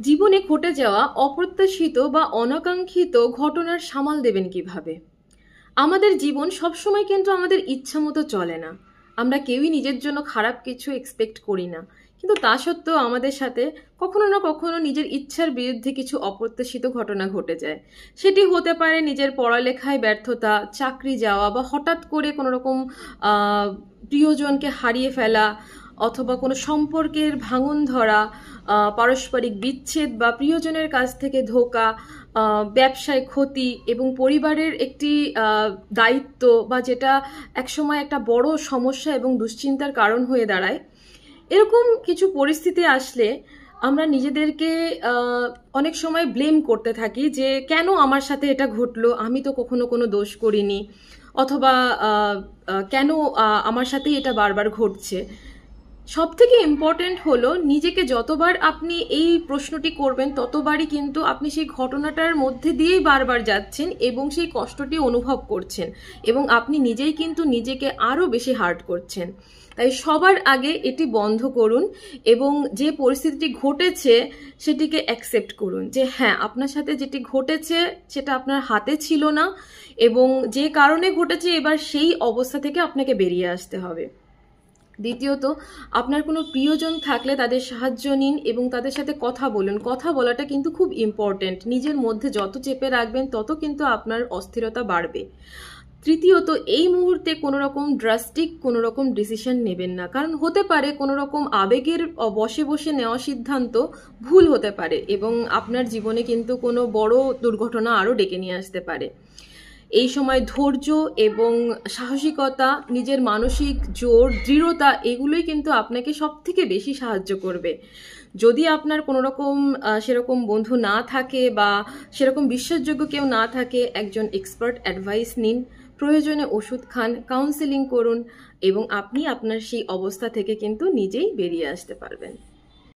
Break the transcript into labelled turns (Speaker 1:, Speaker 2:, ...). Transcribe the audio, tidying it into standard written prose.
Speaker 1: জীবনে ঘটে যাওয়া অপ্রত্যাশিত বা অনাকাঙ্ক্ষিত ঘটনার সামাল দেবেন কিভাবে? আমাদের জীবন সবসময় কিন্তু আমাদের ইচ্ছা মতো চলে না। আমরা কেউই নিজের জন্য খারাপ কিছু এক্সপেক্ট করি না। কিন্তু তা সত্ত্বেও আমাদের সাথে কখনো না কখনো নিজের ইচ্ছার বিরুদ্ধে কিছু অপ্রত্যাশিত ঘটনা ঘটে যায়। সেটি হতে পারে নিজের পড়ালেখায় ব্যর্থতা, চাকরি যাওয়া বা হঠাৎ করে কোনো রকম আহ, প্রিয়জনকে হারিয়ে ফেলা, অথবা কোনো সম্পর্কের ভাঙন ধরা, পারস্পরিক বিচ্ছেদ বা প্রিয়জনের কাছ থেকে ধোঁকা, ব্যবসায় ক্ষতি এবং পরিবারের একটি দায়িত্ব বা যেটা একসময় একটা বড় সমস্যা এবং দুশ্চিন্তার কারণ হয়ে দাঁড়ায়। এরকম কিছু পরিস্থিতি আসলে আমরা নিজেদেরকে অনেক সময় ব্লেম করতে থাকি যে কেন আমার সাথে এটা ঘটলো, আমি তো কখনো কোনো দোষ করিনি, অথবা কেন আমার সাথেই এটা বারবার ঘটছে। সব থেকে ইম্পর্টেন্ট হলো নিজেকে যতবার আপনি এই প্রশ্নটি করবেন ততবারই কিন্তু আপনি সেই ঘটনাটার মধ্যে দিয়েই বারবার যাচ্ছেন এবং সেই কষ্টটি অনুভব করছেন এবং আপনি নিজেই কিন্তু নিজেকে আরো বেশি হার্ট করছেন। তাই সবার আগে এটি বন্ধ করুন এবং যে পরিস্থিতিটি ঘটেছে সেটিকে অ্যাকসেপ্ট করুন যে হ্যাঁ, আপনার সাথে যেটি ঘটেছে সেটা আপনার হাতে ছিল না এবং যে কারণে ঘটেছে এবার সেই অবস্থা থেকে আপনাকে বেরিয়ে আসতে হবে। দ্বিতীয়ত, আপনার কোনো প্রিয়জন থাকলে তাদের সাহায্য নিন এবং তাদের সাথে কথা বলুন। কথা বলাটা কিন্তু খুব ইম্পর্ট্যান্ট। নিজের মধ্যে যত চেপে রাখবেন তত কিন্তু আপনার অস্থিরতা বাড়বে। তৃতীয়ত, এই মুহূর্তে কোনো রকম ড্রাস্টিক কোনো রকম ডিসিশন নেবেন না, কারণ হতে পারে কোনো রকম আবেগের বসে বসে নেওয়া সিদ্ধান্ত ভুল হতে পারে এবং আপনার জীবনে কিন্তু কোনো বড় দুর্ঘটনা আরও ডেকে নিয়ে আসতে পারে। এই সময় ধৈর্য এবং সাহসিকতা, নিজের মানসিক জোর, দৃঢ়তা এগুলোই কিন্তু আপনাকে সব থেকে বেশি সাহায্য করবে। যদি আপনার কোনো রকম সেরকম বন্ধু না থাকে বা সেরকম বিশ্বাসযোগ্য কেউ না থাকে, একজন এক্সপার্ট অ্যাডভাইস নিন, প্রয়োজনে ওষুধ খান, কাউন্সেলিং করুন এবং আপনি আপনার সেই অবস্থা থেকে কিন্তু নিজেই বেরিয়ে আসতে পারবেন।